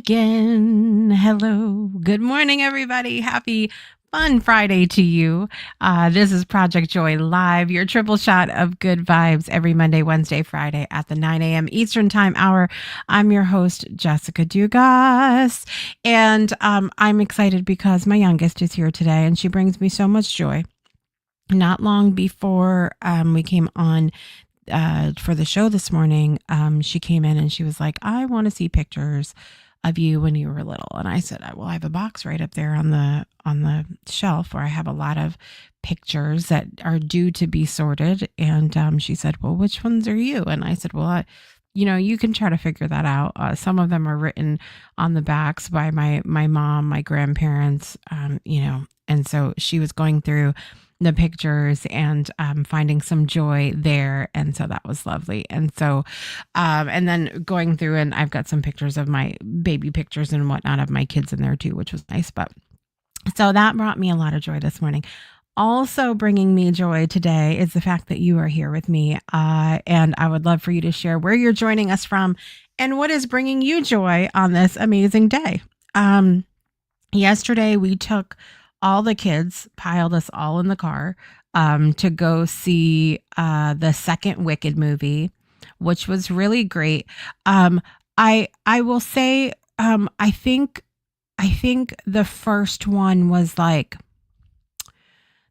again. Hello. Good morning, everybody. Happy fun Friday to you. This is Project Joy Live, your triple shot of good vibes every Monday, Wednesday, Friday at the 9 a.m. Eastern Time hour. I'm your host, Jessica Dugas. And I'm excited because my youngest is here today and she brings me so much joy. Not long before we came on for the show this morning, she came in and she was like, I want to see pictures of you when you were little. And I said, well, I have a box right up there on the shelf where I have a lot of pictures that are due to be sorted. And she said, well, which ones are you? And I said, well, you can try to figure that out. Some of them are written on the backs by my mom, my grandparents, and so she was going through the pictures and finding some joy there. And so that was lovely. And so, and then going through, and I've got some pictures of my baby pictures and whatnot of my kids in there too, which was nice. But so that brought me a lot of joy this morning. Also bringing me joy today is the fact that you are here with me. And I would love for you to share where you're joining us from and what is bringing you joy on this amazing day. Yesterday we took all the kids, piled us all in the car to go see the second Wicked movie, which was really great. I will say I think the first one was like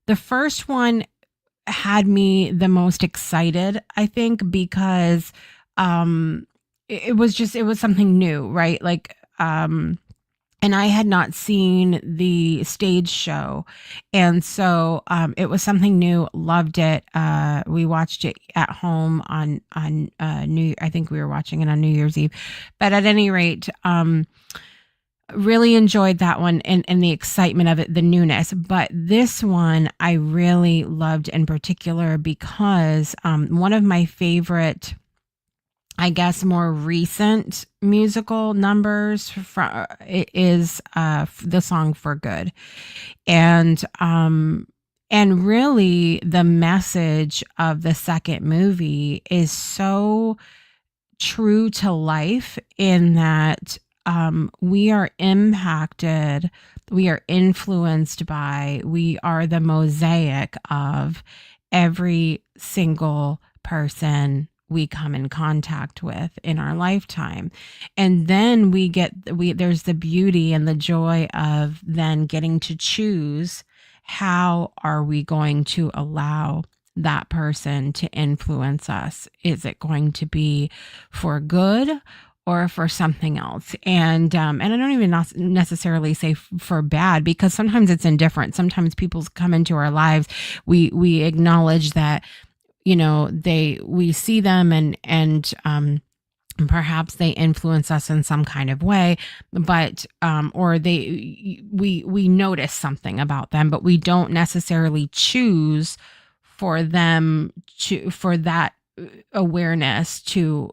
the first one had me the most excited, I think, because it was something new, right? Like and I had not seen the stage show. And so it was something new. Loved it. We watched it at home on I think we were watching it on New Year's Eve. But at any rate, really enjoyed that one and the excitement of it, the newness. But this one I really loved in particular because one of my favorite, I guess, more recent musical numbers is the song For Good. And really the message of the second movie is so true to life in that we are impacted, we are influenced by, we are the mosaic of every single person we come in contact with in our lifetime. And then there's the beauty and the joy of then getting to choose how are we going to allow that person to influence us. Is it going to be for good or for something else? And I don't even necessarily say for bad, because sometimes it's indifferent. Sometimes people come into our lives. We acknowledge that, we see them and perhaps they influence us in some kind of way, but or we notice something about them, but we don't necessarily choose for that awareness to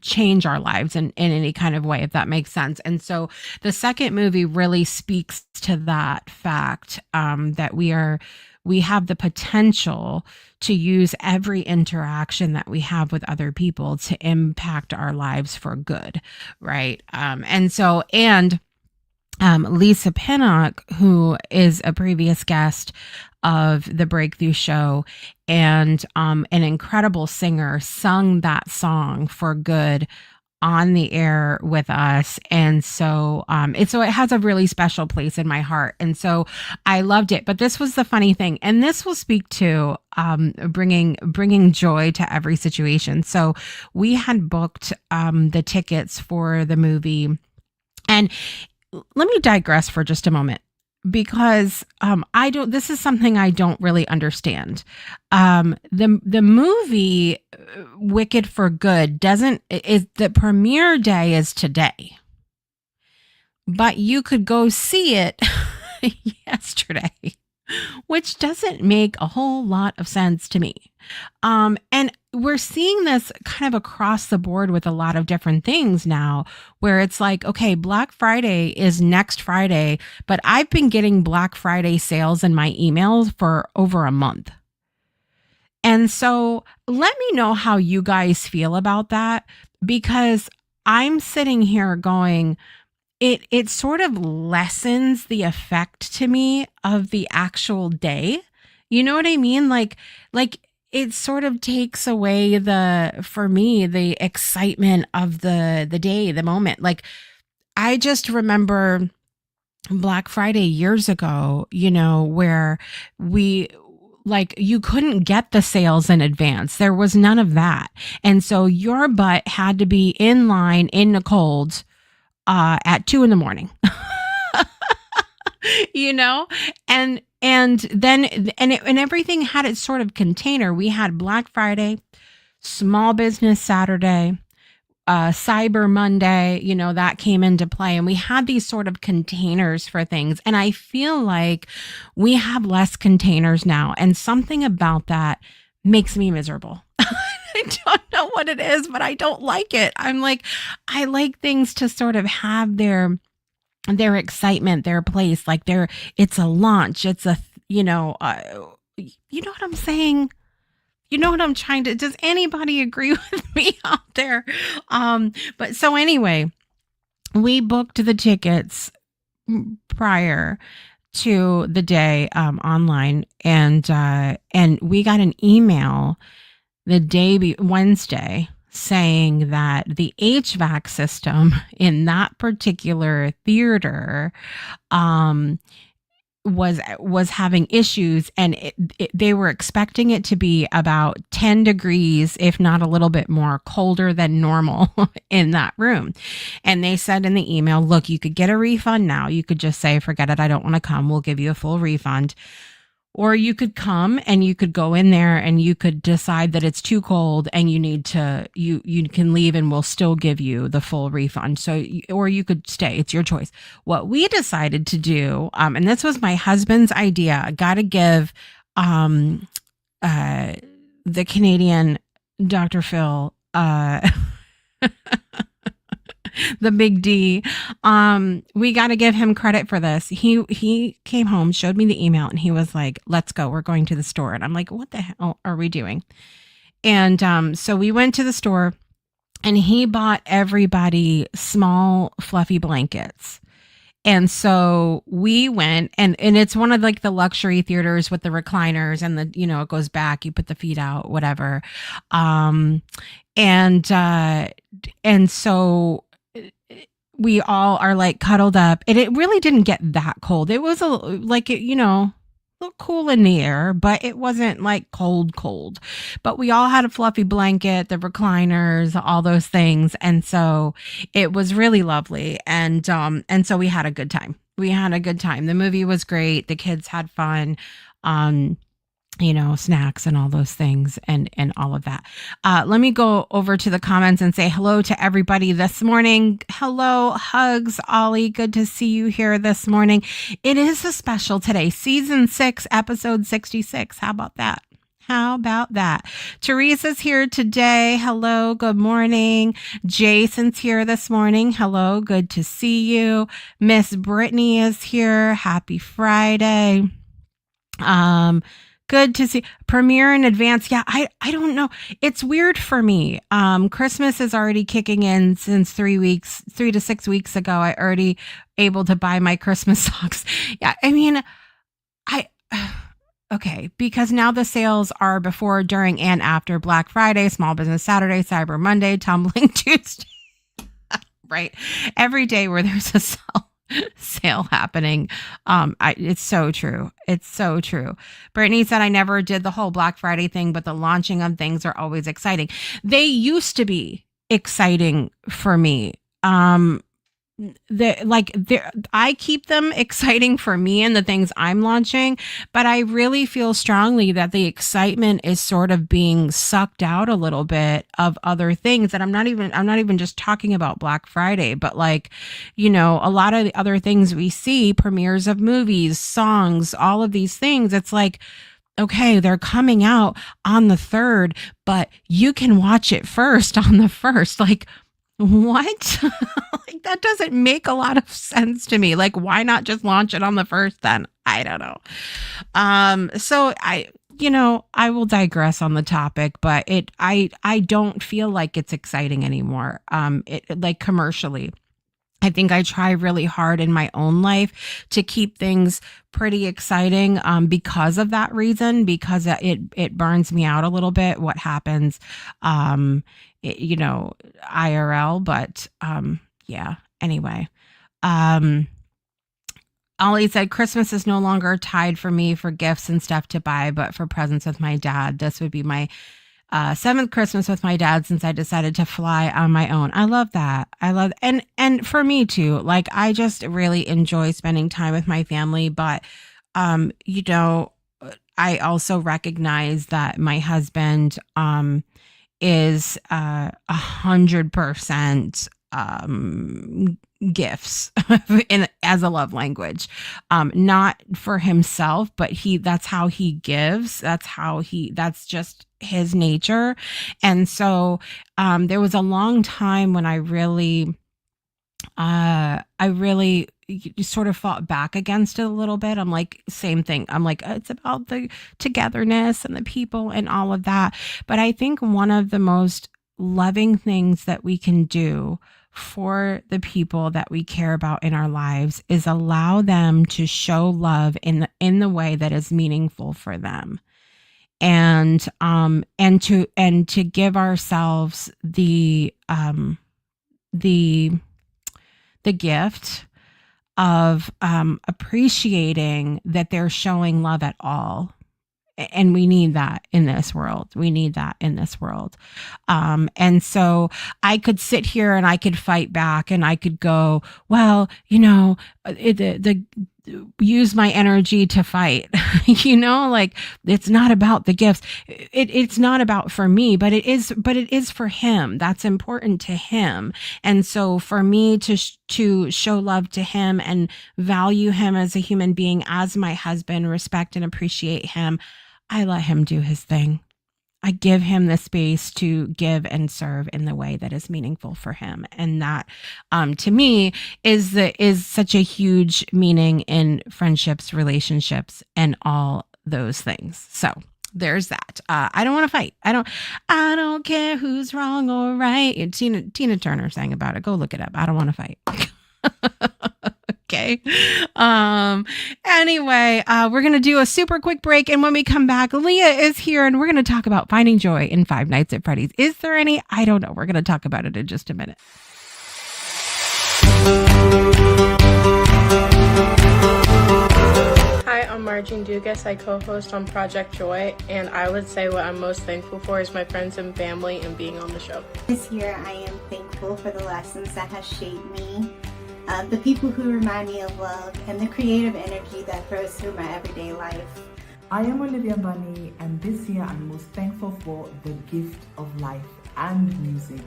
change our lives in any kind of way, if that makes sense. And so the second movie really speaks to that fact, that we have the potential to use every interaction that we have with other people to impact our lives for good, right? Lisa Pinnock, who is a previous guest of the Breakthrough Show and an incredible singer, sung that song For Good on the air with us. And so it has a really special place in my heart. And so I loved it. But this was the funny thing, and this will speak to bringing joy to every situation. So we had booked the tickets for the movie, and let me digress for just a moment, because this is something I don't really understand. The movie Wicked for Good the premiere day is today, but you could go see it yesterday, which doesn't make a whole lot of sense to me. And we're seeing this kind of across the board with a lot of different things now, where it's like, okay, Black Friday is next Friday, but I've been getting Black Friday sales in my emails for over a month. And so let me know how you guys feel about that, because I'm sitting here going, it sort of lessens the effect to me of the actual day. You know what I mean? Like it sort of takes away the for me the excitement of the day, the moment. Like I just remember Black Friday years ago, where we like you couldn't get the sales in advance. There was none of that. And so your butt had to be in line in the cold at 2 in the morning. you know and then and everything had its sort of container. We had Black Friday, Small Business Saturday, Cyber Monday, that came into play. And we had these sort of containers for things. And I feel like we have less containers now. And something about that makes me miserable. I don't know what it is, but I don't like it. I'm like, I like things to sort of have their excitement, their place, like it's a launch. It's a, you know what I'm saying? You know what I'm trying to, does anybody agree with me out there? But so anyway, we booked the tickets prior to the day online, and we got an email the Wednesday saying that the HVAC system in that particular theater was having issues, and they were expecting it to be about 10 degrees, if not a little bit more colder than normal in that room. And they said in the email, look, you could get a refund now. You could just say, forget it, I don't want to come. We'll give you a full refund. Or you could come and you could go in there and you could decide that it's too cold and you need to, you can leave and we'll still give you the full refund. So, or you could stay. It's your choice. What we decided to do, and this was my husband's idea, I got to give the Canadian Dr. Phil, the big D. We got to give him credit for this. He came home, showed me the email, and he was like, let's go. We're going to the store. And I'm like, what the hell are we doing? And so we went to the store, and he bought everybody small, fluffy blankets. And so we went, and it's one of like the luxury theaters with the recliners and the, it goes back, you put the feet out, whatever. And so we all are like cuddled up, and it really didn't get that cold. It was a little cool in the air, but it wasn't like cold. But we all had a fluffy blanket, the recliners, all those things. And so it was really lovely. And so we had a good time. The movie was great. The kids had fun. Snacks and all those things and all of that. Let me go over to the comments and say hello to everybody this morning. Hello, hugs, Ollie. Good to see you here this morning. It is a special today, season 6, episode 66. How about that? Teresa's here today. Hello, good morning. Jason's here this morning. Hello, good to see you. Miss Brittany is here. Happy Friday. Good to see. Premiere in advance. Yeah, I don't know. It's weird for me. Christmas is already kicking in since 3 to 6 weeks ago. I already able to buy my Christmas socks. Yeah, I mean, okay, because now the sales are before, during, and after Black Friday, Small Business Saturday, Cyber Monday, Tumbling Tuesday. Right? Every day where there's a sale happening. It's so true. Brittany said, I never did the whole Black Friday thing, but the launching of things are always exciting. They used to be exciting for me. I keep them exciting for me and the things I'm launching, but I really feel strongly that the excitement is sort of being sucked out a little bit of other things. And I'm not even just talking about Black Friday, but like, a lot of the other things we see, premieres of movies, songs, all of these things. It's like, okay, they're coming out on the 3rd, but you can watch it first on the 1st. Like, what? Like, that doesn't make a lot of sense to me. Like, why not just launch it on the 1st then? I don't know. So I will digress on the topic, but I don't feel like it's exciting anymore. It like commercially. I think I try really hard in my own life to keep things pretty exciting, because of that reason, because it burns me out a little bit what happens, um, IRL. But yeah. Anyway, um, Ollie said Christmas is no longer tied for me for gifts and stuff to buy, but for presents with my dad. This would be my seventh Christmas with my dad since I decided to fly on my own. I love that. I love, and for me too. Like, I just really enjoy spending time with my family, but um, you know, I also recognize that my husband is 100% gifts in as a love language, not for himself, but that's how he gives, that's just his nature. And so there was a long time when I really sort of fought back against it a little bit. I'm like, same thing. I'm like, it's about the togetherness and the people and all of that. But I think one of the most loving things that we can do for the people that we care about in our lives is allow them to show love in the way that is meaningful for them. And to give ourselves the the gift of appreciating that they're showing love at all. And we need that in this world. We need that in this world. And so I could sit here and I could fight back and I could go, well, the use my energy to fight. Like, it's not about the gifts. It's not about for me, but it is for him. That's important to him. And so for me to show love to him and value him as a human being, as my husband, respect and appreciate him, I let him do his thing. I give him the space to give and serve in the way that is meaningful for him. And that, to me, is such a huge meaning in friendships, relationships, and all those things. So there's that. I don't want to fight. I don't care who's wrong or right. Tina Turner sang about it. Go look it up. I don't want to fight. Okay. Anyway, we're going to do a super quick break. And when we come back, Lia is here and we're going to talk about finding joy in Five Nights at Freddy's. Is there any? I don't know. We're going to talk about it in just a minute. Hi, I'm Lia Dugas. I co-host on Project Joy, and I would say what I'm most thankful for is my friends and family and being on the show. This year, I am thankful for the lessons that have shaped me, the people who remind me of love, and the creative energy that flows through my everyday life. I am Olivia Bunny, and this year I'm most thankful for the gift of life and music.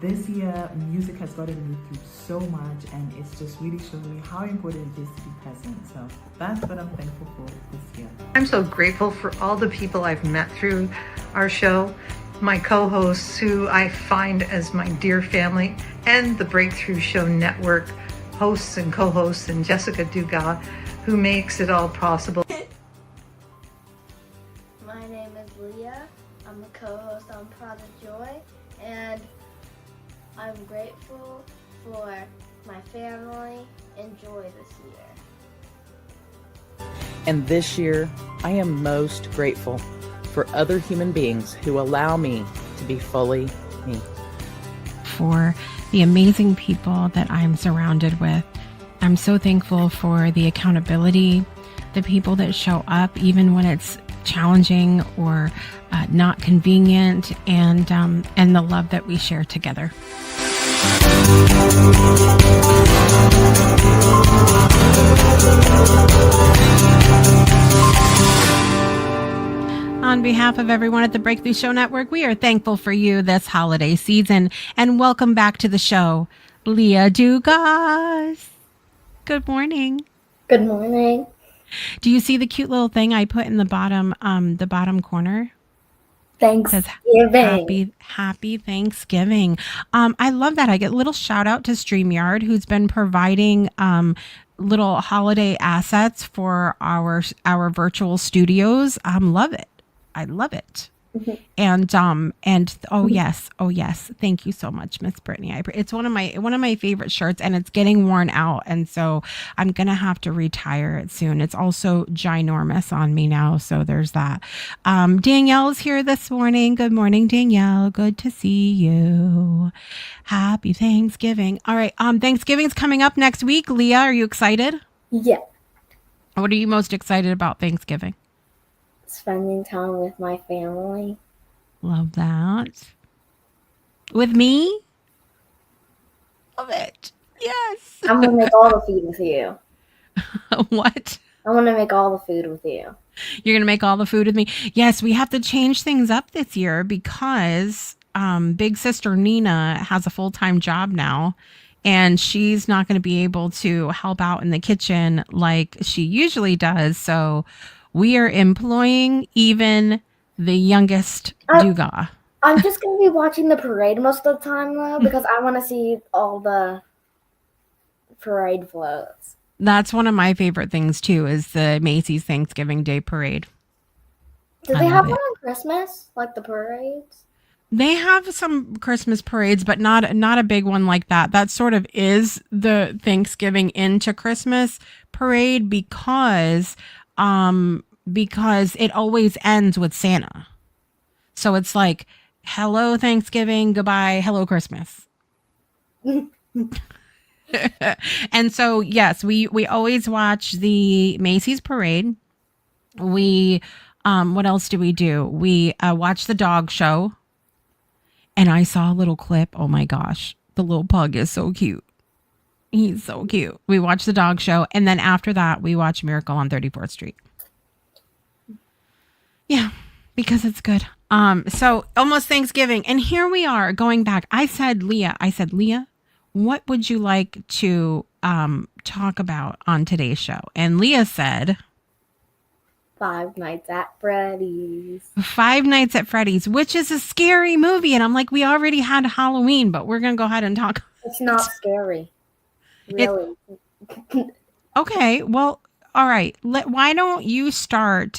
This year, music has gotten me through so much, and it's just really shown me how important it is to be present. So that's what I'm thankful for this year. I'm so grateful for all the people I've met through our show, my co-hosts who I find as my dear family, and the Breakthrough Show Network hosts and co-hosts, and Jessica Dugas, who makes it all possible. My name is Lia. I'm a co-host on Project Joy, and I'm grateful for my family and joy this year. And this year, I am most grateful for other human beings who allow me to be fully me. For the amazing people that I'm surrounded with. I'm so thankful for the accountability, the people that show up even when it's challenging or not convenient, and the love that we share together. On behalf of everyone at the Breakthrough Show Network, we are thankful for you this holiday season, and welcome back to the show, Lia Dugas. Good morning. Good morning. Do you see the cute little thing I put in the bottom corner? Thanksgiving. Happy Thanksgiving. I love that. I get a little shout out to StreamYard, who's been providing little holiday assets for our virtual studios. Love it. I love it. And oh yes, thank you so much, Miss Brittany. It's one of my favorite shirts, and it's getting worn out, and so I'm gonna have to retire it soon. It's also ginormous on me now, so there's that. Danielle's here this morning. Good morning, Danielle. Good to see you. Happy Thanksgiving. All right, Thanksgiving's coming up next week. Leah, are you excited? Yeah. What are you most excited about Thanksgiving? Spending time with my family. Love that. With me? Love it. Yes. I'm gonna make all the food with you. What? I'm gonna make all the food with you. You're going to make all the food with me? Yes, we have to change things up this year because big sister Nina has a full-time job now, and she's not going to be able to help out in the kitchen like she usually does. So we are employing even the youngest Dugas. I'm just gonna be watching the parade most of the time though, because I want to see all the parade floats. That's one of my favorite things too, is the Macy's Thanksgiving Day Parade. Do they have one on Christmas, like the parades? They have some Christmas parades, but not a big one like that. That sort of is the Thanksgiving into Christmas parade because it always ends with Santa. So it's like, hello Thanksgiving, goodbye, hello Christmas. And so yes, we always watch the Macy's parade. We what else do? We watch the dog show. And I saw a little clip. Oh my gosh, the little pug is so cute. He's so cute. We watch the dog show, and then after that we watch Miracle on 34th Street. Yeah, because it's good. So almost Thanksgiving, and here we are going back. I said, Leah, what would you like to talk about on today's show? And Leah said, Five Nights at Freddy's. Five Nights at Freddy's, which is a scary movie. And I'm like, we already had Halloween, but we're going to go ahead and talk. It's not scary. Really. Okay. Well, all right. Why don't you start?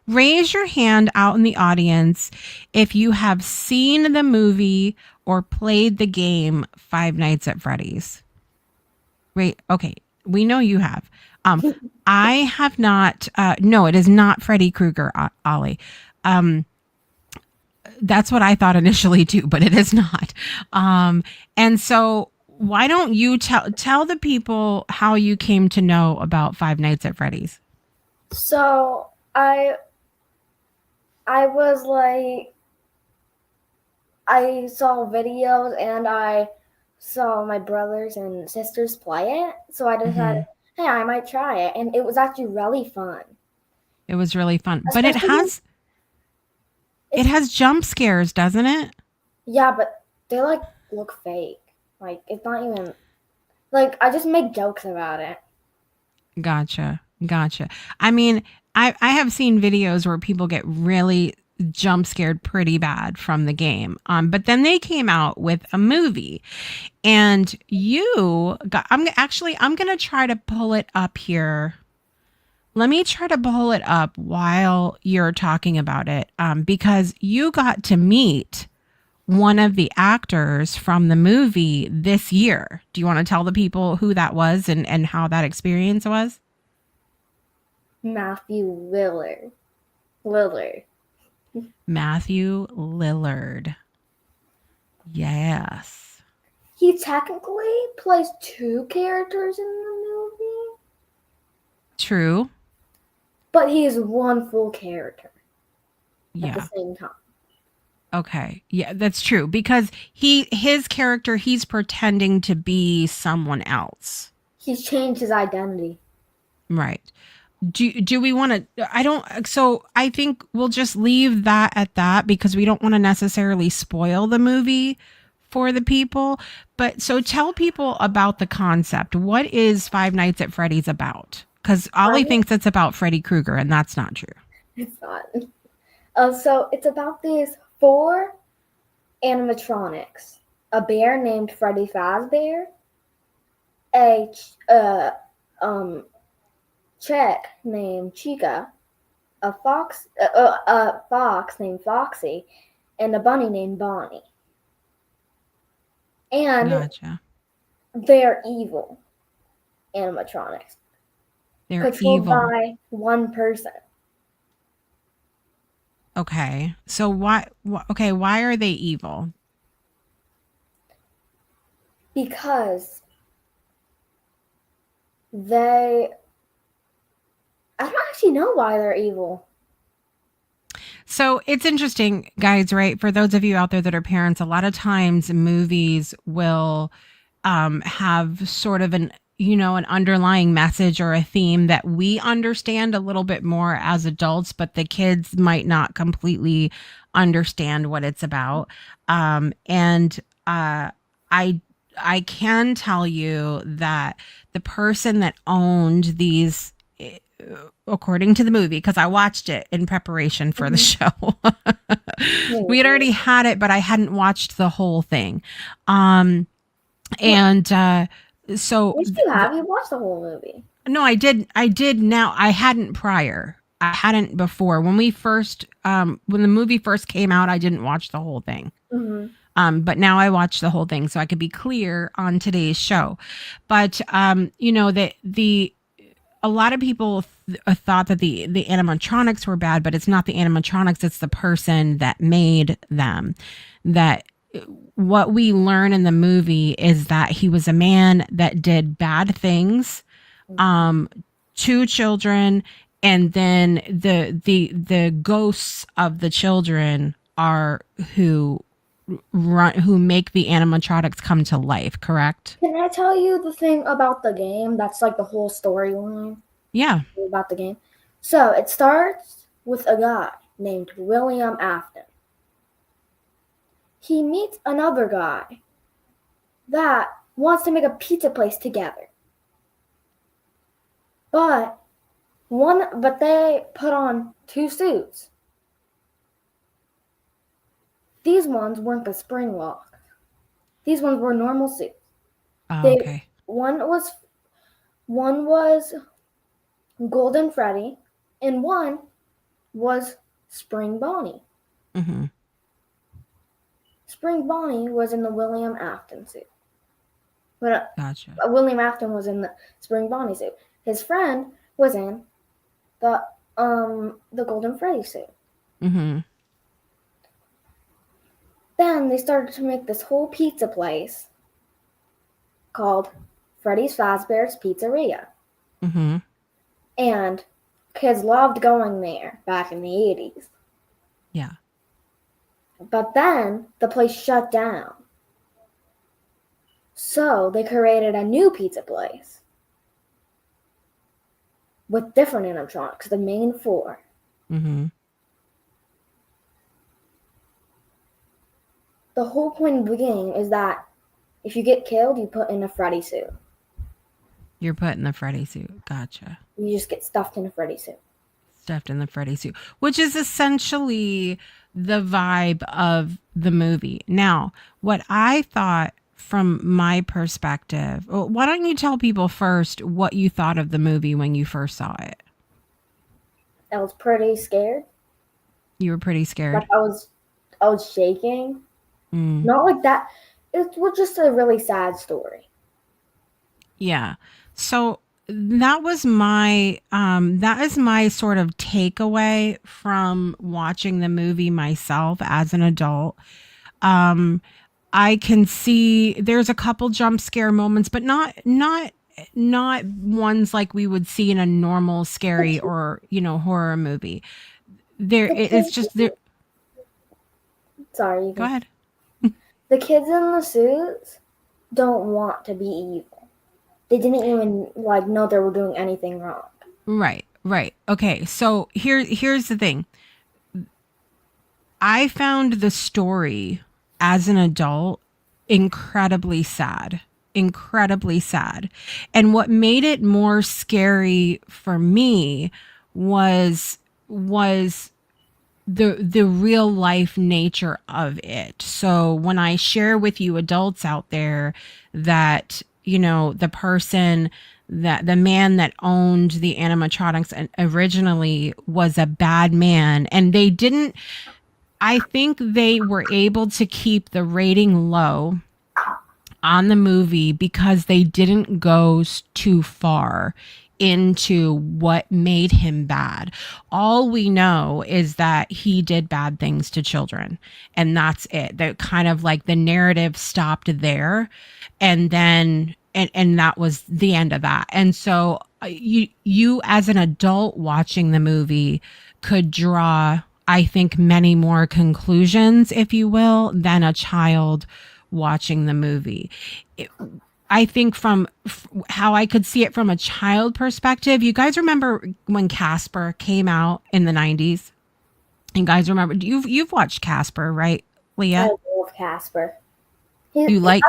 Raise your hand out in the audience if you have seen the movie or played the game Five Nights at Freddy's. Right. Okay. We know you have. I have not. No, it is not Freddy Krueger, Ollie. That's what I thought initially too, but it is not. And so why don't you tell the people how you came to know about Five Nights at Freddy's? So I was like, I saw videos and I saw my brothers and sisters play it. So I decided, hey, I might try it. And it was actually really fun. It was really fun. But it has jump scares, doesn't it? Yeah, but they like look fake. Like it's not even like I just make jokes about it. Gotcha. I mean, I have seen videos where people get really jump scared pretty bad from the game. But then they came out with a movie, and I'm going to try to pull it up here. Let me try to pull it up while you're talking about it, because you got to meet one of the actors from the movie this year. Do you want to tell the people who that was and how that experience was? Matthew Lillard. Matthew Lillard. Yes. He technically plays two characters in the movie. True. But he is one full character at the same time. Okay. Yeah, that's true. Because his character, he's pretending to be someone else. He's changed his identity. Right. Do we want to, so I think we'll just leave that at that because we don't want to necessarily spoil the movie for the people. But so tell people about the concept. What is Five Nights at Freddy's about? Because Ollie thinks it's about Freddy Krueger, and that's not true. It's not. So it's about these 4 animatronics. A bear named Freddy Fazbear. A chick named Chica. a fox named Foxy, and a bunny named Bonnie. And Gotcha. they're evil animatronics. They're Controlled evil. by one person. Okay. So why are they evil? Because I don't actually know why they're evil. So it's interesting, guys, right? For those of you out there that are parents, a lot of times movies will have sort of an underlying message or a theme that we understand a little bit more as adults, but the kids might not completely understand what it's about. And I can tell you that the person that owned these, according to the movie, because I watched it in preparation for the show. We had already had it, but I hadn't watched the whole thing. And so Yes, you have. You watched the whole movie. no, I did now. I hadn't prior. I hadn't before. When the movie first came out, I didn't watch the whole thing. But now I watch the whole thing so I could be clear on today's show. But a lot of people thought that the animatronics were bad, but it's not the animatronics, it's the person that made them. That what we learn in the movie is that he was a man that did bad things to children, and then the ghosts of the children are who make the animatronics come to life, correct? Can I tell you the thing about the game? That's like the whole storyline. Yeah. About the game. So it starts with a guy named William Afton. He meets another guy that wants to make a pizza place together. But they put on two suits. These ones weren't the spring lock. These ones were normal suits. Okay. One was Golden Freddy, and one was Spring Bonnie. Mm-hmm. Spring Bonnie was in the William Afton suit. But Gotcha. William Afton was in the Spring Bonnie suit. His friend was in the Golden Freddy suit. Mm-hmm. Then they started to make this whole pizza place called Freddy's Fazbear's Pizzeria. Mm-hmm. And kids loved going there back in the 80s. Yeah. But then the place shut down. So they created a new pizza place with different animatronics, the main four. Mm-hmm. The whole point of the game is that if you get killed, you put in a Freddy suit. You're put in the Freddy suit. Gotcha. You just get stuffed in a Freddy suit. Stuffed in the Freddy suit, which is essentially the vibe of the movie. Now, what I thought from my perspective, why don't you tell people first what you thought of the movie when you first saw it? I was pretty scared. You were pretty scared? Like I was shaking. Not like that. It was just a really sad story. Yeah. So that was my sort of takeaway from watching the movie myself as an adult. I can see there's a couple jump scare moments, but not ones like we would see in a normal scary or horror movie. It's just there. Sorry. Go ahead. The kids in the suits don't want to be evil. They didn't even know they were doing anything wrong. Right. Okay, so here's the thing. I found the story as an adult incredibly sad. And what made it more scary for me was the real life nature of it. So when I share with you adults out there that the person that the man that owned the animatronics and originally was a bad man, and they didn't. I think they were able to keep the rating low on the movie because they didn't go too far into what made him bad. All we know is that he did bad things to children, and that's it. That kind of like the narrative stopped there, and then and that was the end of that. And so you as an adult watching the movie could draw, I think, many more conclusions, if you will, than a child watching the movie. I think from how I could see it from a child perspective, you guys remember when Casper came out in the 90s? You guys remember, you've watched Casper, right, Leah? I love Casper. You like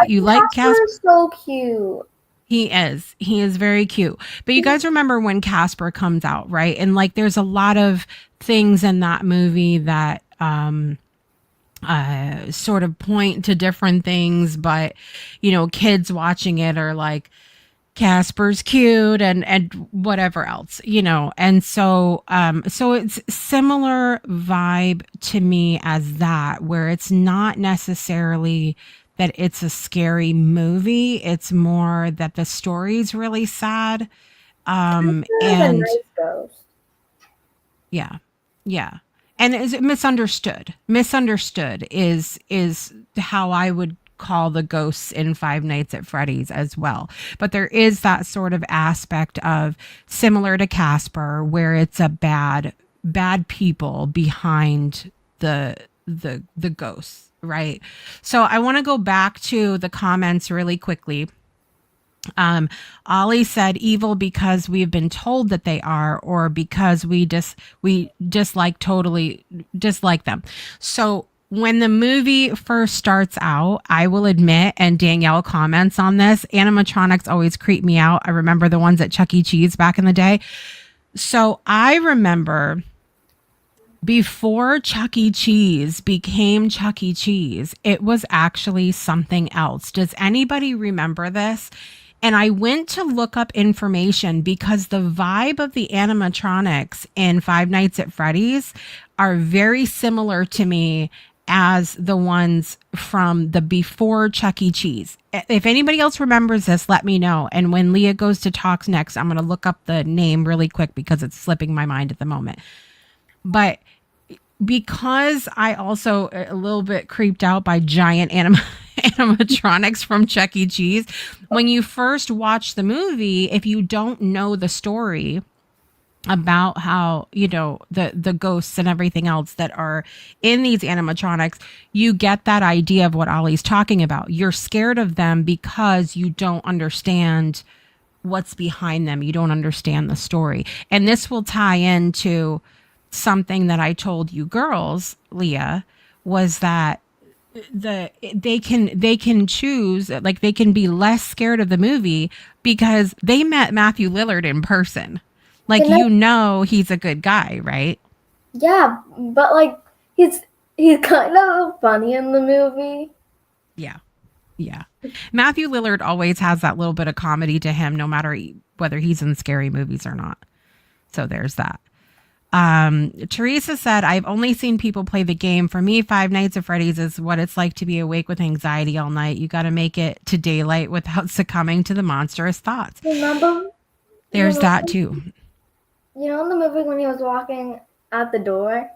Casper? Is so cute. He is very cute. But you guys remember when Casper comes out, right? And like there's a lot of things in that movie that sort of point to different things, but kids watching it are like, Casper's cute and whatever else, and so it's similar vibe to me as that, where it's not necessarily that it's a scary movie, it's more that the story's really sad, and a nice ghost. yeah. And is it misunderstood? Misunderstood is how I would call the ghosts in Five Nights at Freddy's as well. But there is that sort of aspect of similar to Casper, where it's a bad people behind the ghosts, right? So I want to go back to the comments really quickly. Ollie said evil because we've been told that they are, or because we totally dislike them. So when the movie first starts out, I will admit, and Danielle comments on this, animatronics always creep me out. I remember the ones at Chuck E. Cheese back in the day. So I remember before Chuck E. Cheese became Chuck E. Cheese, it was actually something else. Does anybody remember this? And I went to look up information because the vibe of the animatronics in Five Nights at Freddy's are very similar to me as the ones from the before Chuck E. Cheese. If anybody else remembers this, let me know. And when Leah goes to talk next, I'm going to look up the name really quick because it's slipping my mind at the moment. But because I also a little bit creeped out by giant animatronics from Chuck E. Cheese, when you first watch the movie, if you don't know the story about how the ghosts and everything else that are in these animatronics, you get that idea of what Ollie's talking about. You're scared of them because you don't understand what's behind them. You don't understand the story. And this will tie into something that I told you girls, Leah, was that they can choose, like they can be less scared of the movie because they met Matthew Lillard in person. Like, he's a good guy, right? Yeah, but like he's kind of funny in the movie. Yeah. Matthew Lillard always has that little bit of comedy to him, no matter whether he's in scary movies or not. So there's that. Teresa said, I've only seen people play the game. For me, Five Nights at Freddy's is what it's like to be awake with anxiety all night. You got to make it to daylight without succumbing to the monstrous thoughts. Remember? There's that too. You know in the movie when he was walking out the door?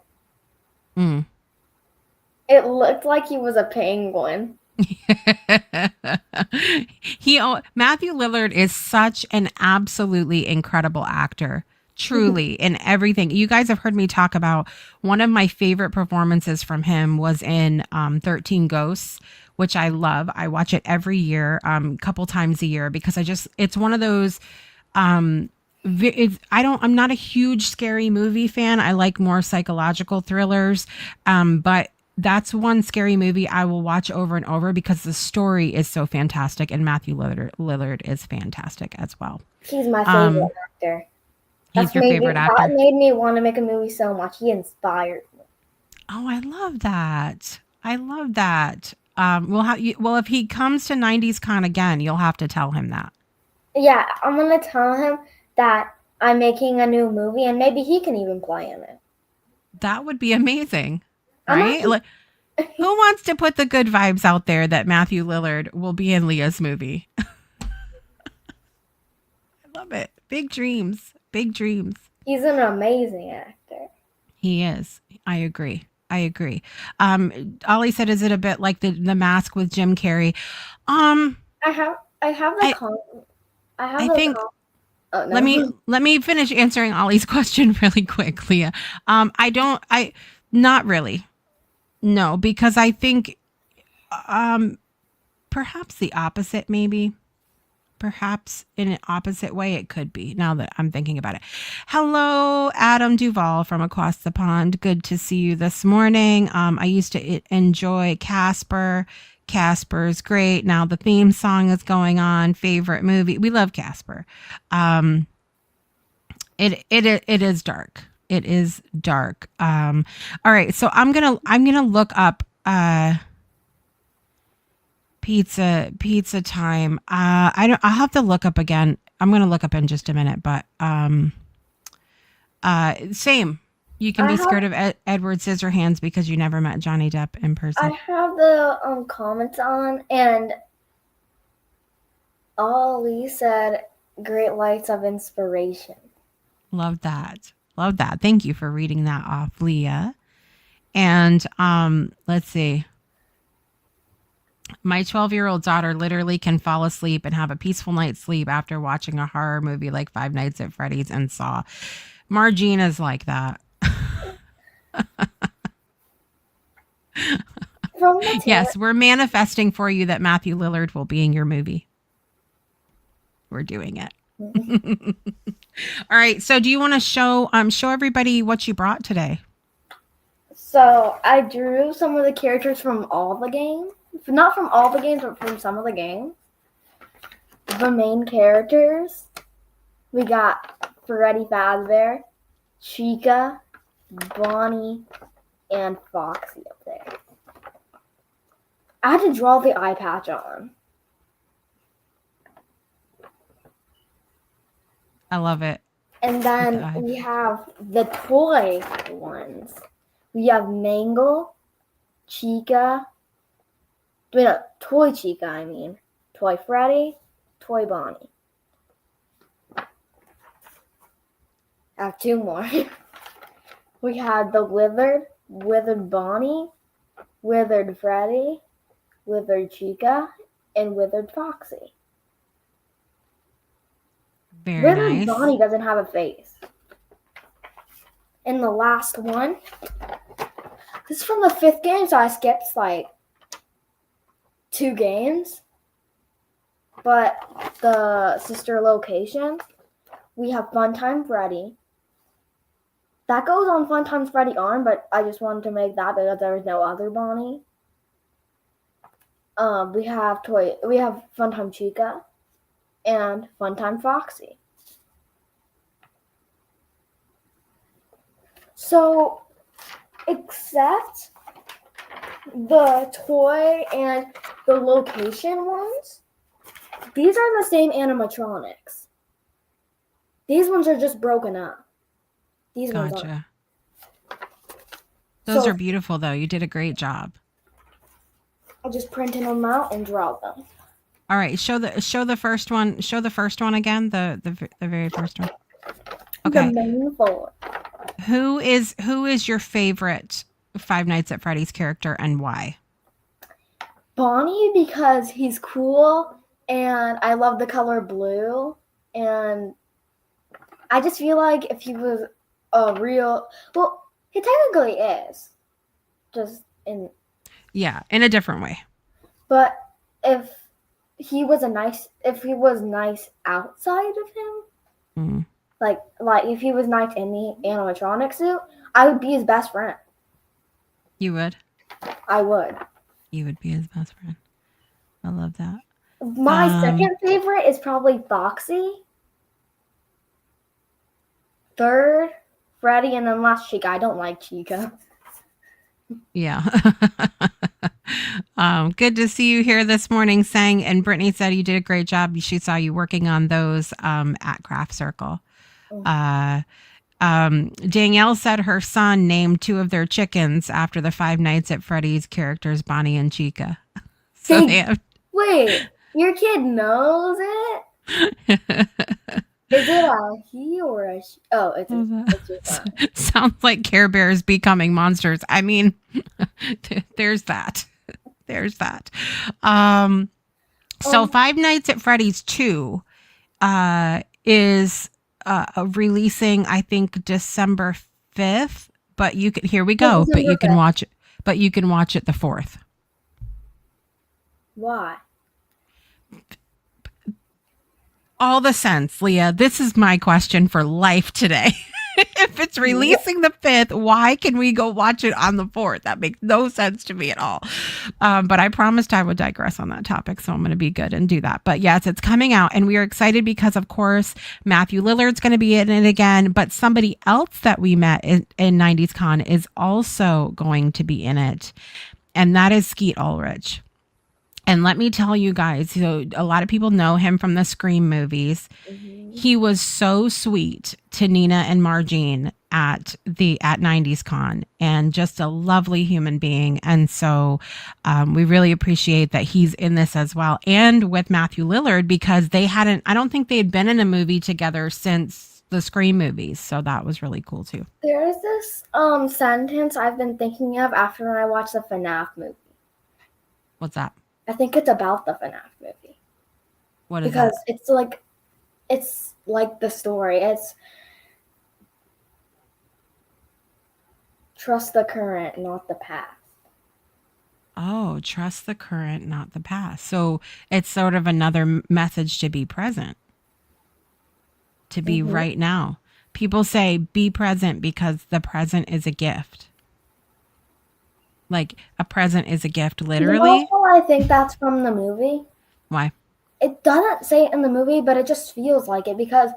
It looked like he was a penguin. Matthew Lillard is such an absolutely incredible actor. Truly, in everything. You guys have heard me talk about one of my favorite performances from him was in 13 Ghosts, which I love. I watch it every year, a couple times a year, because it's one of those, I'm not a huge scary movie fan. I like more psychological thrillers. But that's one scary movie I will watch over and over because the story is so fantastic, and Matthew Lillard is fantastic as well. He's my favorite actor. He's your favorite actor? That made me want to make a movie so much. He inspired me. Oh, I love that. Well, if he comes to 90s Con again, you'll have to tell him that. Yeah, I'm gonna tell him that I'm making a new movie, and maybe he can even play in it. That would be amazing, I'm right? actually- Who wants to put the good vibes out there that Matthew Lillard will be in Leah's movie? I love it. Big dreams. Big dreams. He's an amazing actor. He is. I agree. Ollie said, "Is it a bit like the Mask with Jim Carrey?" I have the I think. Oh, no. Let me finish answering Ollie's question really quick, Leah. Not really. No, because I think perhaps the opposite, maybe. Perhaps in an opposite way, it could be, now that I'm thinking about it. Hello, Adam Duvall from across the pond. Good to see you this morning. I used to enjoy Casper. Casper's great. Now the theme song is going on. Favorite movie. We love Casper. It is dark. It is dark. All right. So I'm gonna look up pizza time. I'll have to look up again. I'm gonna look up in just a minute, but same. You can be scared of Edward Scissorhands because you never met Johnny Depp in person. I have the comments on, and Ollie said, "Great lights of inspiration." Love that. Thank you for reading that off, Leah. And let's see. My 12-year-old daughter literally can fall asleep and have a peaceful night's sleep after watching a horror movie like Five Nights at Freddy's and Saw. Margina's like that. Yes, we're manifesting for you that Matthew Lillard will be in your movie. We're doing it. All right. So do you want to show everybody what you brought today? So I drew some of the characters from all the games. Not from all the games, but from some of the games. The main characters. We got Freddy Fazbear, Chica, Bonnie, and Foxy up there. I had to draw the eye patch on. I love it. And then we have the toy ones. We have Mangle, Chica. No, Toy Chica, I mean. Toy Freddy, Toy Bonnie. I have two more. We had the Withered Bonnie, Withered Freddy, Withered Chica, and Withered Foxy. Very Withered nice. Bonnie doesn't have a face. And the last one, this is from the 5th game, so I skipped like 2 games. But the sister location, we have Funtime Freddy. That goes on Funtime Freddy arm, but I just wanted to make that because there was no other Bonnie. We have Funtime Chica and Funtime Foxy. So, except the toy and the location ones, these are the same animatronics. These ones are just broken up. These ones aren't. Those are beautiful, though. You did a great job. I just printed them out and draw them. All right, show the first one. Show the first one again. The very first one. Okay. The main 4. Who is your favorite Five Nights at Freddy's character and why? Bonnie, because he's cool and I love the color blue, and I just feel like if he was a real, well, he technically is, just in a different way. But if he was nice outside of him, like if he was nice in the animatronic suit, I would be his best friend. You would? I would. You would be his best friend. I love that. My second favorite is probably Foxy. Third, Freddy, and then last Chica. I don't like Chica. Yeah. Good to see you here this morning, Sang. And Brittany said you did a great job. She saw you working on those at Craft Circle. Uh, Danielle said her son named 2 of their chickens after the Five Nights at Freddy's characters, Bonnie and Chica. So they have. Wait, your kid knows it? Is it a he or a she? Oh, it's your son. Sounds like Care Bears becoming monsters. I mean, there's that. There's that. So Five Nights at Freddy's 2 is releasing, I think, December 5th. But you can, here we go. But you can watch it. But you can watch it the 4th. Why? All the sense, Leah. This is my question for life today. If it's releasing the 5th, why can we go watch it on the 4th? That makes no sense to me at all. But I promised I would digress on that topic, so I'm going to be good and do that. But yes, it's coming out, and we are excited because, of course, Matthew Lillard's going to be in it again, but somebody else that we met in 90s Con is also going to be in it, and that is Skeet Ulrich. And let me tell you guys, so a lot of people know him from the Scream movies. Mm-hmm. He was so sweet to Nina and Margene at 90s Con, and just a lovely human being. And so we really appreciate that he's in this as well, and with Matthew Lillard, because I don't think they had been in a movie together since the Scream movies. So that was really cool too. There is this sentence I've been thinking of after I watched the FNAF movie. What's that? I think it's about the FNAF movie. What is because that? It's like the story. It's trust the current, not the past. Oh, trust the current, not the past. So it's sort of another message to be present, to be right now. People say be present because the present is a gift. Like a present is a gift, literally. You know I think that's from the movie. Why? It doesn't say it in the movie, but it just feels like it because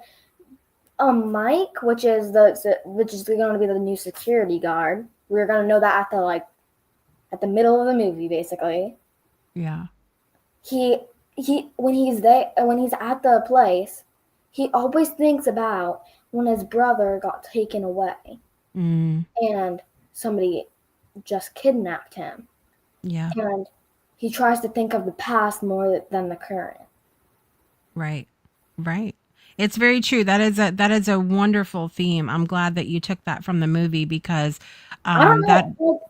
Mike, which is going to be the new security guard, we're going to know that at the middle of the movie, basically. Yeah. He when he's at the place, he always thinks about when his brother got taken away, and somebody just kidnapped him. Yeah. And he tries to think of the past more than the current. Right. It's very true. That is a wonderful theme. I'm glad that you took that from the movie because I don't know.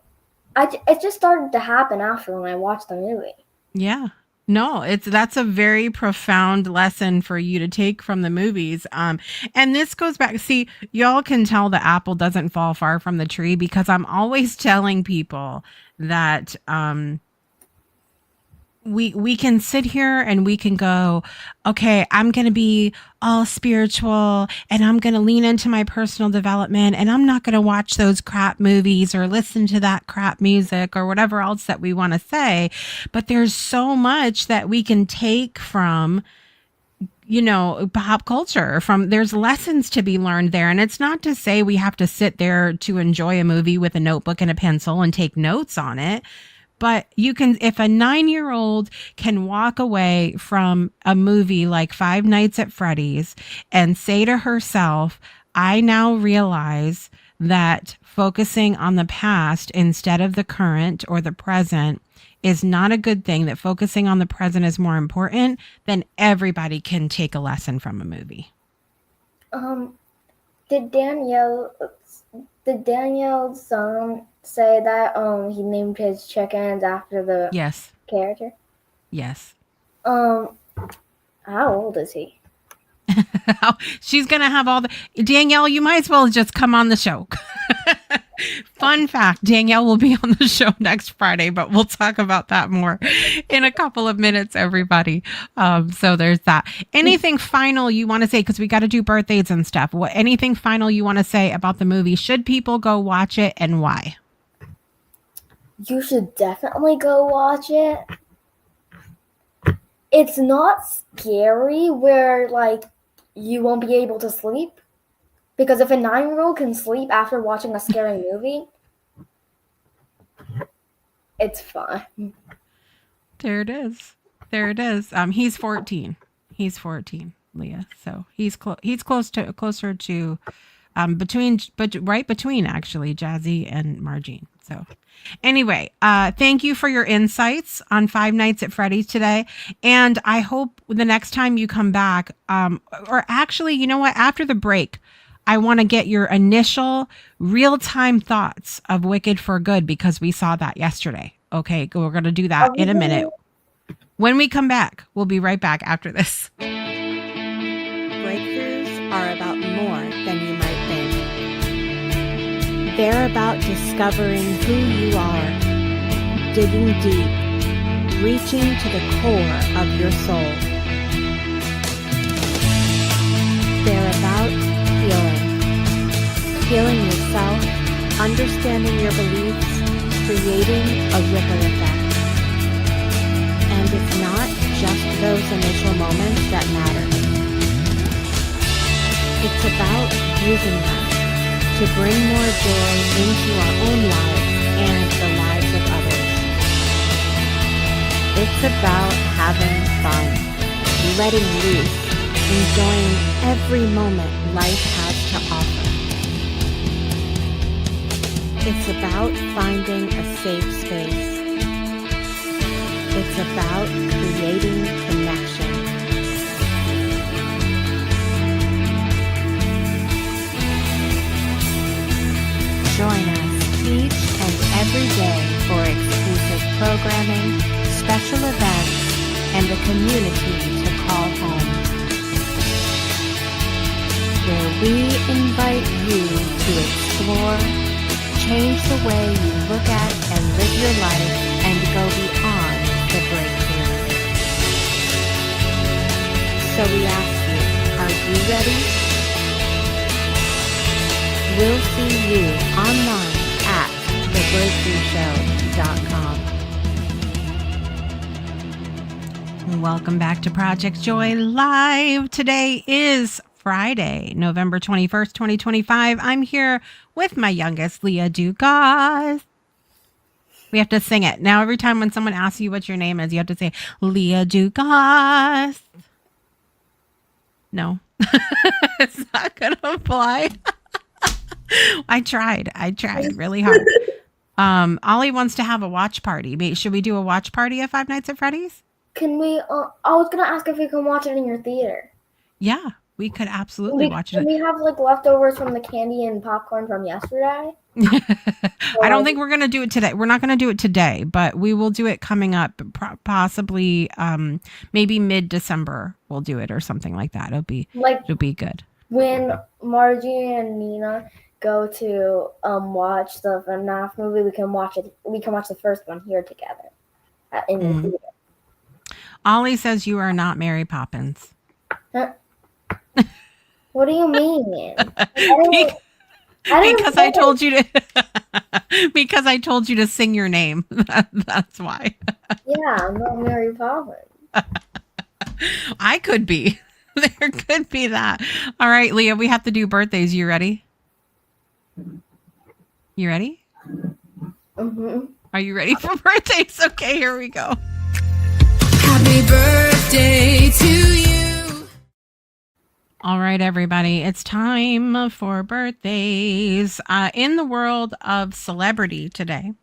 It just started to happen after when I watched the movie. Yeah. No, that's a very profound lesson for you to take from the movies. And this goes back. See, y'all can tell the apple doesn't fall far from the tree because I'm always telling people that we can sit here and we can go, okay, I'm going to be all spiritual and I'm going to lean into my personal development and I'm not going to watch those crap movies or listen to that crap music or whatever else that we want to say. But there's so much that we can take from, pop culture. There's lessons to be learned there. And it's not to say we have to sit there to enjoy a movie with a notebook and a pencil and take notes on it. But you can, if a 9-year-old can walk away from a movie like Five Nights at Freddy's and say to herself, I now realize that focusing on the past instead of the current or the present is not a good thing, that focusing on the present is more important, then everybody can take a lesson from a movie. Did Danielle's son say that he named his chickens after the character? Yes. How old is he? She's gonna have all the Danielle, you might as well just come on the show. Fun fact, Danielle will be on the show next Friday, but we'll talk about that more in a couple of minutes, everybody. So there's that. Anything final you want to say? Because we got to do birthdays and stuff. Anything final you want to say about the movie? Should people go watch it and why? You should definitely go watch it. It's not scary where you won't be able to sleep. Because if a 9-year-old can sleep after watching a scary movie, it's fun. There it is. There it is. He's 14. He's 14, Leah. So he's closer to right between actually Jazzy and Margine. So anyway, thank you for your insights on Five Nights at Freddy's today. And I hope the next time you come back, or actually, you know what, after the break, I want to get your initial real-time thoughts of Wicked for Good, because we saw that yesterday. Okay, we're going to do that in a minute. When we come back, we'll be right back after this. Breakthroughs are about more than you might think. They're about discovering who you are, digging deep, reaching to the core of your soul. They're about healing yourself, understanding your beliefs, creating a ripple effect. And it's not just those initial moments that matter. It's about using them to bring more joy into our own lives and the lives of others. It's about having fun, letting loose, enjoying every moment life has to offer. It's about finding a safe space. It's about creating connection. Join us each and every day for exclusive programming, special events, and a community to call home, where we invite you to explore, change the way you look at and live your life, and go beyond the breakthrough. So we ask you, are you ready? We'll see you online at thebreakthroughshow.com. Welcome back to Project Joy Live. Today is Friday, November 21st, 2025. I'm here with my youngest, Lia Dugas. We have to sing it. Now, every time when someone asks you what your name is, you have to say, Lia Dugas. No, it's not going to fly. I tried really hard. Ollie wants to have a watch party. Should we do a watch party at Five Nights at Freddy's? Can we? I was gonna ask if we can watch it in your theater. Yeah, we could absolutely watch it. Can we have like leftovers from the candy and popcorn from yesterday? I don't think we're going to do it today. We're not going to do it today, but we will do it coming up, possibly maybe mid-December. We'll do it or something like that. It'll be good. When Margie and Nina go to watch the FNAF movie, we can watch it. We can watch the first one here together in the theater. Ollie says you are not Mary Poppins. Huh? What do you mean? Because I told you to. Because I told you to sing your name. That's why. Yeah, I'm not Mary Poppins. I could be. There could be that. All right, Leah, we have to do birthdays. You ready? You ready? Mm-hmm. Are you ready for birthdays? Okay, here we go. Happy birthday to you. All right, everybody, it's time for birthdays. In the world of celebrity today,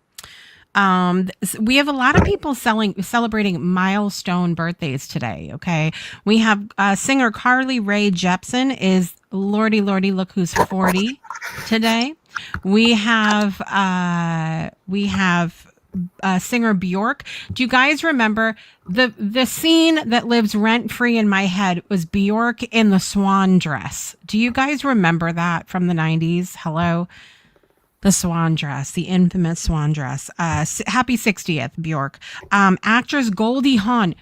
we have a lot of people celebrating milestone birthdays today, okay? We have singer Carly Rae Jepsen is Lordy, look who's 40 today. We have singer Bjork. Do you guys remember the scene that lives rent free in my head was Bjork in the swan dress? Do you guys remember that from the 90s? Hello? The swan dress, the infamous swan dress. Happy 60th, Bjork. Actress Goldie Hawn.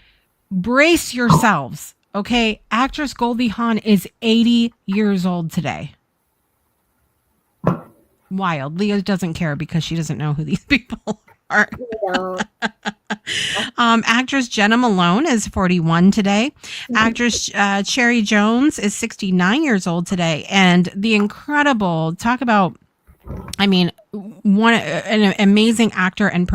Brace yourselves, okay? Actress Goldie Hawn is 80 years old today. Wild. Leah doesn't care because she doesn't know who these people are. No. Actress Jenna Malone is 41 today. Actress Cherry Jones is 69 years old today. And the incredible, talk about I mean, an amazing actor and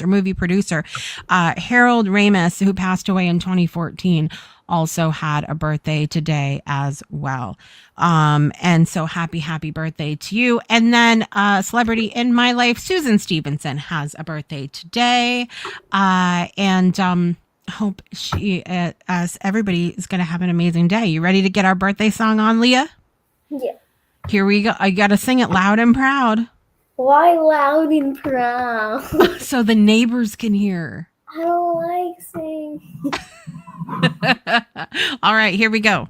movie producer, Harold Ramis, who passed away in 2014, also had a birthday today as well. And so happy birthday to you. And then celebrity in my life, Susan Stevenson, has a birthday today. And hope as everybody is going to have an amazing day. You ready to get our birthday song on, Leah? Yeah. Here we go. I got to sing it loud and proud. Why loud and proud? So the neighbors can hear. I don't like singing. All right, here we go.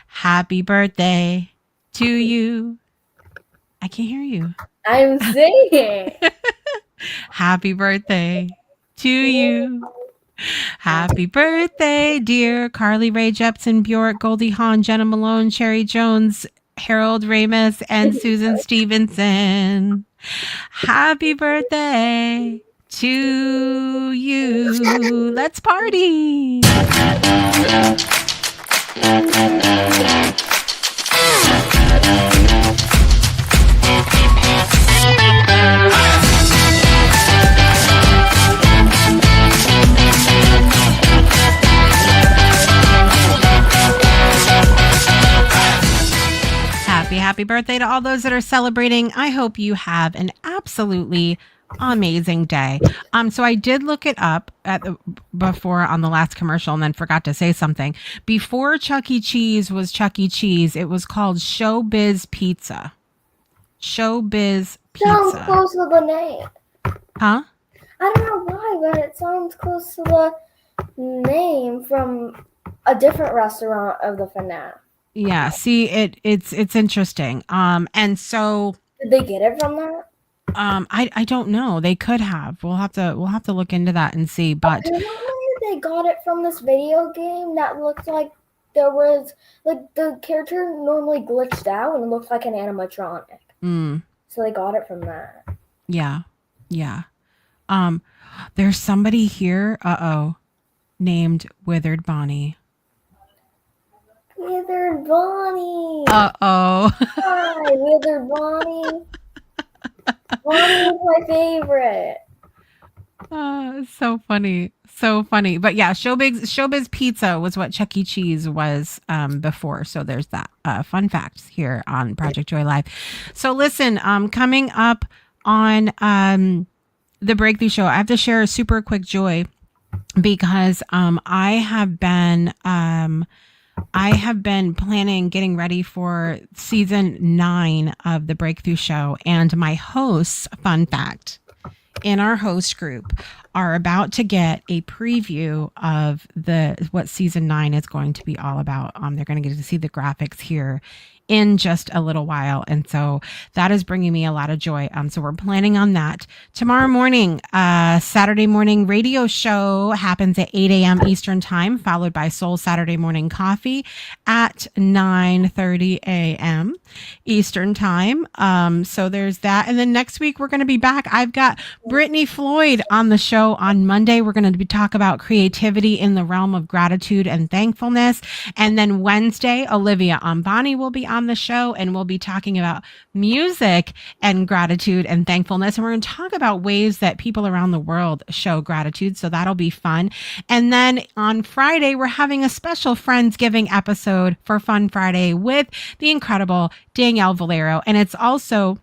Happy birthday to you. I can't hear you. I'm singing. Happy birthday to you. Happy birthday, dear Carly Rae Jepsen, Bjork, Goldie Hawn, Jenna Malone, Cherry Jones, Harold Ramis, and Susan Stevenson. Happy birthday to you. Let's party. Happy birthday to all those that are celebrating. I hope you have an absolutely amazing day. So I did look it up before on the last commercial and then forgot to say something. Before Chuck E. Cheese was Chuck E. Cheese, it was called Showbiz Pizza. Showbiz Pizza. Sounds close to the name. Huh? I don't know why, but it sounds close to the name from a different restaurant of the FNAF. Yeah, see, it's interesting. And so did they get it from that? I don't know. They could have. We'll have to look into that and see. But apparently they got it from this video game that looked like there was like the character normally glitched out and it looked like an animatronic. So they got it from that. Yeah. There's somebody here. Named Withered Bonnie. Withered Bonnie. Hi, Withered Bonnie. Bonnie is my favorite. So funny. But yeah, Showbiz Pizza was what Chuck E. Cheese was before. So there's that fun facts here on Project Joy Live. So listen, coming up on the Breakthrough Show, I have to share a super quick joy because I have been getting ready for season 9 of the Breakthrough Show, and my hosts, fun fact, in our host group are about to get a preview of what season 9 is going to be all about. They're going to get to see the graphics here in just a little while. And so that is bringing me a lot of joy. So we're planning on that. Tomorrow morning, Saturday morning radio show happens at 8 a.m. Eastern time, followed by Soul Saturday Morning Coffee at 9:30 a.m. Eastern time. So there's that. And then next week, we're going to be back. I've got Brittany Floyd on the show on Monday. We're going to talk about creativity in the realm of gratitude and thankfulness. And then Wednesday, Olivia Ambani will be on the show, and we'll be talking about music and gratitude and thankfulness. And we're going to talk about ways that people around the world show gratitude. So that'll be fun. And then on Friday, we're having a special Friendsgiving episode for Fun Friday with the incredible Danielle Valero. And it's also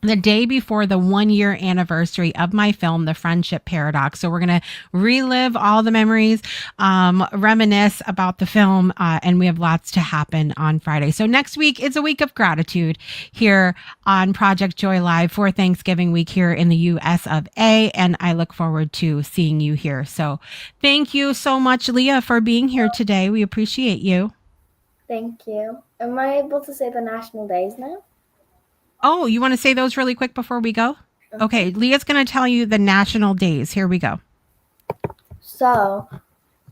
the day before the 1-year anniversary of my film, The Friendship Paradox. So we're going to relive all the memories, reminisce about the film, and we have lots to happen on Friday. So next week is a week of gratitude here on Project Joy Live for Thanksgiving week here in the US of A, and I look forward to seeing you here. So thank you so much, Leah, for being here today. We appreciate you. Thank you. Am I able to say the national days now? Oh, you want to say those really quick before we go? Okay, Leah's going to tell you the national days. Here we go. So,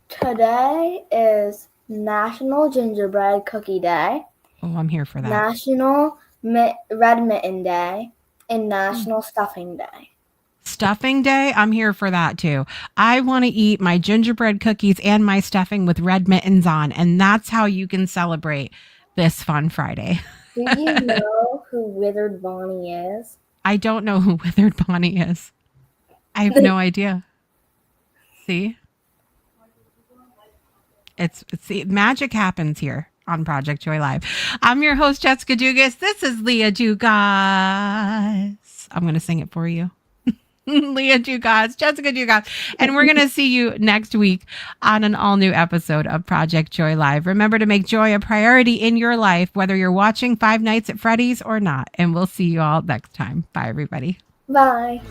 today is National Gingerbread Cookie Day. Oh, I'm here for that. National Red Mitten Day and National Stuffing Day. Stuffing Day? I'm here for that too. I want to eat my gingerbread cookies and my stuffing with red mittens on, and that's how you can celebrate this Fun Friday. Do you know who Withered Bonnie is? I don't know who Withered Bonnie is. I have no idea. See? See, magic happens here on Project Joy Live. I'm your host, Jessica Dugas. This is Lia Dugas. I'm going to sing it for you. Lia Dugas, Jessica Dugas. And we're going to see you next week on an all new episode of Project Joy Live. Remember to make joy a priority in your life, whether you're watching Five Nights at Freddy's or not. And we'll see you all next time. Bye, everybody. Bye.